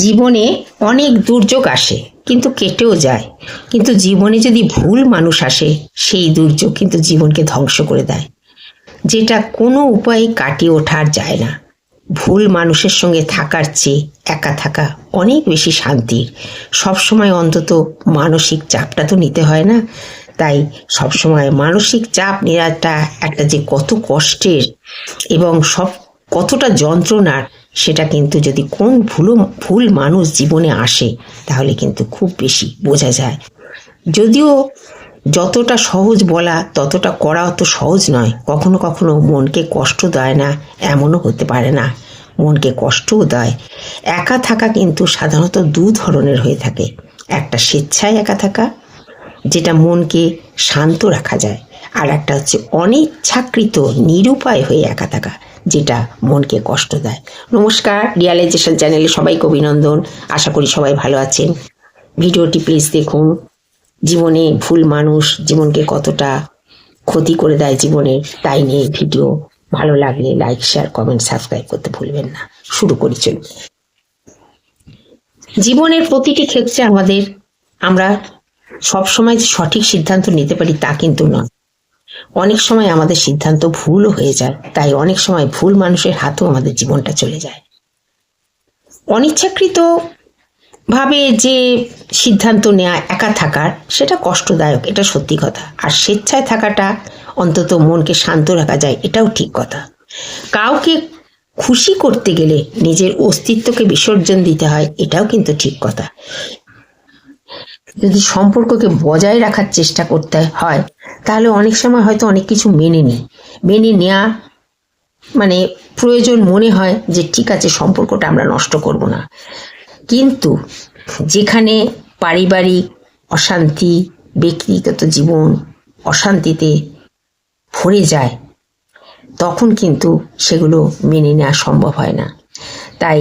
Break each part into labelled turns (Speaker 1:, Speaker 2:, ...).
Speaker 1: জীবনে অনেক দুর্যোগ আসে, কিন্তু কেটেও যায়। কিন্তু জীবনে যদি ভুল মানুষ আসে, সেই দুর্যোগ কিন্তু জীবনকে ধ্বংস করে দেয়, যেটা কোনো উপায়ে কাটিয়ে ওঠার যায় না। ভুল মানুষের সঙ্গে থাকার চেয়ে একা থাকা অনেক বেশি শান্তির। সবসময় অন্তত মানসিক চাপটা তো নিতে হয় না। তাই সবসময় মানসিক চাপ নেওয়াটা একটা যে কত কষ্টের এবং কতটা যন্ত্রণার, সেটা কিন্তু যদি কোন ভুল মানুষ জীবনে আসে তাহলে কিন্তু খুব বেশি বোঝা যায়। যদিও যতটা সহজ বলা ততটা করা অত সহজ নয়। কখনো কখনো মনকে কষ্ট দেয় না এমনও হতে পারে না, মনকে কষ্টও দেয়। একা থাকা কিন্তু সাধারণত দু ধরনের হয়ে থাকে। একটা স্বেচ্ছায় একা থাকা, যেটা মনকে শান্ত রাখা যায়, আর একটা হচ্ছে অনিচ্ছাকৃত নিরুপায় হয়ে একা থাকা, যেটা মনকে কষ্ট দেয়। নমস্কার, রিয়ালাইজেশন চ্যানেলে সবাইকে অভিনন্দন। আশা করি সবাই ভালো আছেন। ভিডিওটি প্লিজ দেখুন। জীবনে ভুল মানুষ জীবনকে কতটা ক্ষতি করে দেয় জীবনের, তাই নিয়ে ভিডিও। ভালো লাগলে লাইক, শেয়ার, কমেন্ট, সাবস্ক্রাইব করতে ভুলবেন না। শুরু করি চলুন। জীবনের প্রতিটি ক্ষেত্রে আমরা সবসময় যে সঠিক সিদ্ধান্ত নিতে পারি তা কিন্তু নয়। অনেক সময় আমাদের সিদ্ধান্ত ভুলও হয়ে যায়, তাই অনেক সময় ভুল মানুষের হাতেও আমাদের জীবনটা চলে যায়। অনিচ্ছাকৃত ভাবে যে সিদ্ধান্ত নেওয়া একা থাকার, সেটা কষ্টদায়ক, এটা সত্যি কথা। আর স্বেচ্ছায় থাকাটা অন্তত মনকে শান্ত রাখা যায়, এটাও ঠিক কথা। কাউকে খুশি করতে গেলে নিজের অস্তিত্বকে বিসর্জন দিতে হয়, এটাও কিন্তু ঠিক কথা। যদি সম্পর্ককে বজায় রাখার চেষ্টা করতে হয়, তাহলে অনেক সময় হয়তো অনেক কিছু মেনে নেওয়া মানে প্রয়োজন মনে হয় যে ঠিক আছে, সম্পর্কটা আমরা নষ্ট করব না। কিন্তু যেখানে পারিবারিক অশান্তি, ব্যক্তিগত জীবন অশান্তিতে ভরে যায়, তখন কিন্তু সেগুলো মেনে নেওয়া সম্ভব হয় না। তাই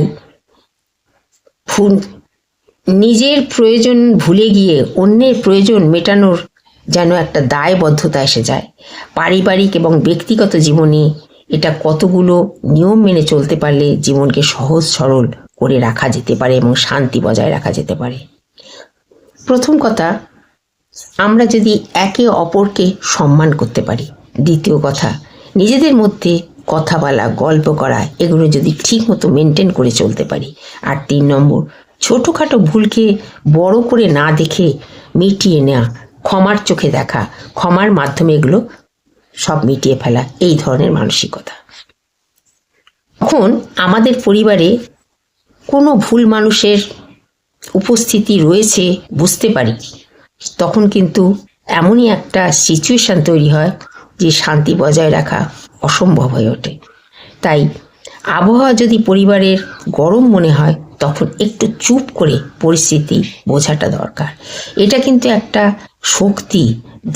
Speaker 1: নিজের প্রয়োজন ভুলে গিয়ে অন্যের প্রয়োজন মেটানোর যেন একটা দায়বদ্ধতা এসে যায়। পারিবারিক এবং ব্যক্তিগত জীবনে এটা কতগুলো নিয়ম মেনে চলতে পারলে জীবনকে সহজ সরল করে রাখা যেতে পারে এবং শান্তি বজায় রাখা যেতে পারে। প্রথম কথা, আমরা যদি একে অপরকে সম্মান করতে পারি। দ্বিতীয় কথা, নিজেদের মধ্যে কথা বলা, গল্প করা, এগুলো যদি ঠিক মতো মেনটেন করে চলতে পারি। আর 3 নম্বর, ছোটোখাটো ভুলকে বড় করে না দেখে মিটিয়ে নেওয়া, ক্ষমার চোখে দেখা, ক্ষমার মাধ্যমে এগুলো সব মিটিয়ে ফেলা, এই ধরনের মানসিকতা। এখন আমাদের পরিবারে কোনো ভুল মানুষের উপস্থিতি রয়েছে বুঝতে পারি, তখন কিন্তু এমনই একটা সিচুয়েশন তৈরি হয় যে শান্তি বজায় রাখা অসম্ভব হয়ে ওঠে। তাই আবহাওয়া যদি পরিবারের গরম মনে হয়, তখন একটু চুপ করে পরিস্থিতি বোঝাটা দরকার। এটা কিন্তু একটা শক্তি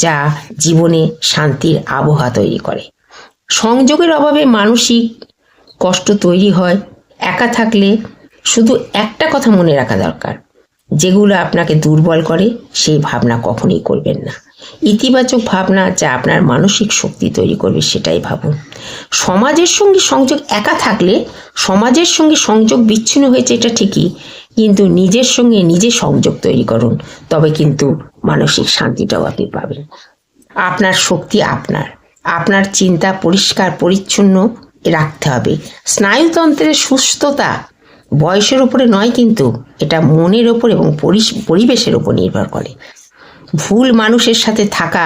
Speaker 1: যা জীবনে শান্তির আবহাওয়া তৈরি করে। সংযোগের অভাবে মানসিক কষ্ট তৈরি হয়। একা থাকলে শুধু একটা কথা মনে রাখা দরকার, যেগুলো আপনাকে দুর্বল করে সেই ভাবনা কখনোই করবেন না। ইতিবাচক ভাবনা যা আপনার মানসিক শক্তি তৈরি করবে সেটাই ভাবুন। সমাজের সঙ্গে সংযোগ, একা থাকলে সমাজের সঙ্গে সংযোগ বিচ্ছিন্ন হয়েছে এটা ঠিকই, কিন্তু নিজের সঙ্গে নিজে সংযোগ তৈরি করুন, তবে কিন্তু মানসিক শান্তিটাও আপনি পাবেন। আপনার শক্তি আপনার চিন্তা পরিষ্কার পরিচ্ছন্ন রাখতে হবে। স্নায়ুতন্ত্রের সুস্থতা বয়সের উপরে নয়, কিন্তু এটা মনের ওপর এবং পরিবেশের ওপর নির্ভর করে। ভুল মানুষের সাথে থাকা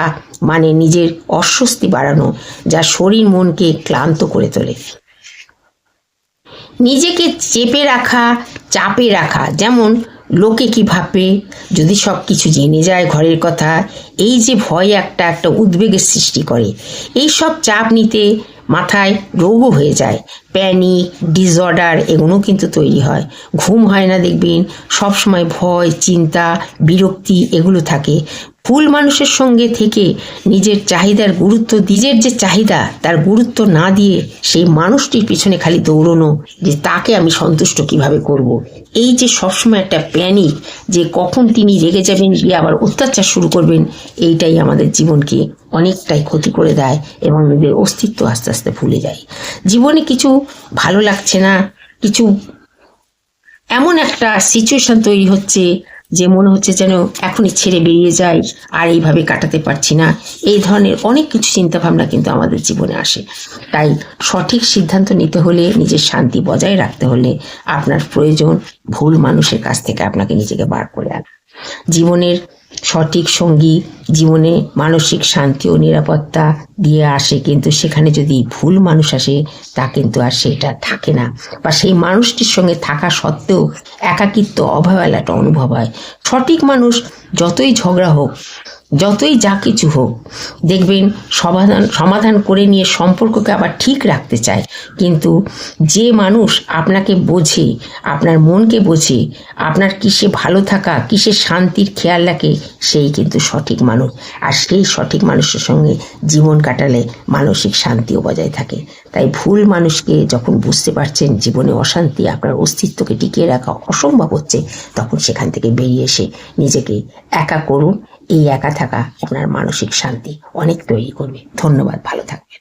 Speaker 1: মানে নিজের অস্বস্তি বাড়ানো, যা শরীর মনকে ক্লান্ত করে তোলে। নিজেকে চেপে রাখা, চাপে রাখা, যেমন লোকে কি ভাববে যদি সব কিছু জেনে যায় ঘরের কথা, এই যে ভয় একটা উদ্বেগের সৃষ্টি করে। এই সব চাপ নিতে মাথায় রোগও হয়ে যায়, প্যানিক ডিসঅর্ডার, এগুলো কিন্তু তৈরি হয়। ঘুম হয় না দেখবেন, সবসময় ভয়, চিন্তা, বিরক্তি এগুলো থাকে। ভুল মানুষের সঙ্গে থেকে নিজের যে চাহিদা তার গুরুত্ব না দিয়ে সেই মানুষটির পিছনে খালি দৌড়নো, যে তাকে আমি সন্তুষ্ট কিভাবে করব। এই যে সবসময় একটা প্যানিক, যে কখন তিনি রেগে যাবেন গিয়ে আবার অত্যাচার শুরু করবেন, এইটাই আমাদের জীবনকে অনেকটাই ক্ষতি করে দেয় এবং নিজের অস্তিত্ব আস্তে আস্তে ভুলে যায়। জীবনে কিছু ভালো লাগছে না, কিছু এমন একটা একটা সিচুয়েশন তৈরি হচ্ছে যে মনে হচ্ছে যেন এখনই ছেড়ে বেরিয়ে যাই, আর এইভাবে কাটাতে পারছি না। এই ধরনের অনেক কিছু চিন্তা ভাবনা কিন্তু আমাদের জীবনে আসে। তাই সঠিক সিদ্ধান্ত নিতে হলে, নিজের শান্তি বজায় রাখতে হলে আপনার প্রয়োজন ভুল মানুষের কাছ থেকে আপনাকে নিজেকে বার করে আনা। জীবনের সঠিক সঙ্গী জীবনে মানসিক শান্তি ও নিরাপত্তা দিয়ে আসে, কিন্তু সেখানে যদি ভুল মানুষ আসে তা কিন্তু আর সেটা থাকে না, বা সেই মানুষটির সঙ্গে থাকা সত্ত্বেও একাকিত্ব অবহেলাটা অনুভব হয়। সঠিক মানুষ যতই ঝগড়া হোক, যতই যা কিছু হোক, দেখবেন সমাধান করে নিয়ে সম্পর্ককে আবার ঠিক রাখতে চায়। কিন্তু যে মানুষ আপনাকে বোঝে, আপনার মনকে বোঝে, আপনার কিসে ভালো থাকা, কিসে শান্তির খেয়াল রাখে, সেই কিন্তু সঠিক মানুষ। আর সেই সঠিক মানুষের সঙ্গে জীবন কাটালে মানসিক শান্তিও বজায় থাকে। তাই ভুল মানুষকে যখন বুঝতে পারছেন জীবনে অশান্তি, আপনার অস্তিত্বকে টিকিয়ে রাখা অসম্ভব হচ্ছে, তখন সেখান থেকে বেরিয়ে এসে নিজেকে একা করুন। এই একা থাকা আপনার মানসিক শান্তি অনেক তৈরি করবে। ধন্যবাদ, ভালো থাকবেন।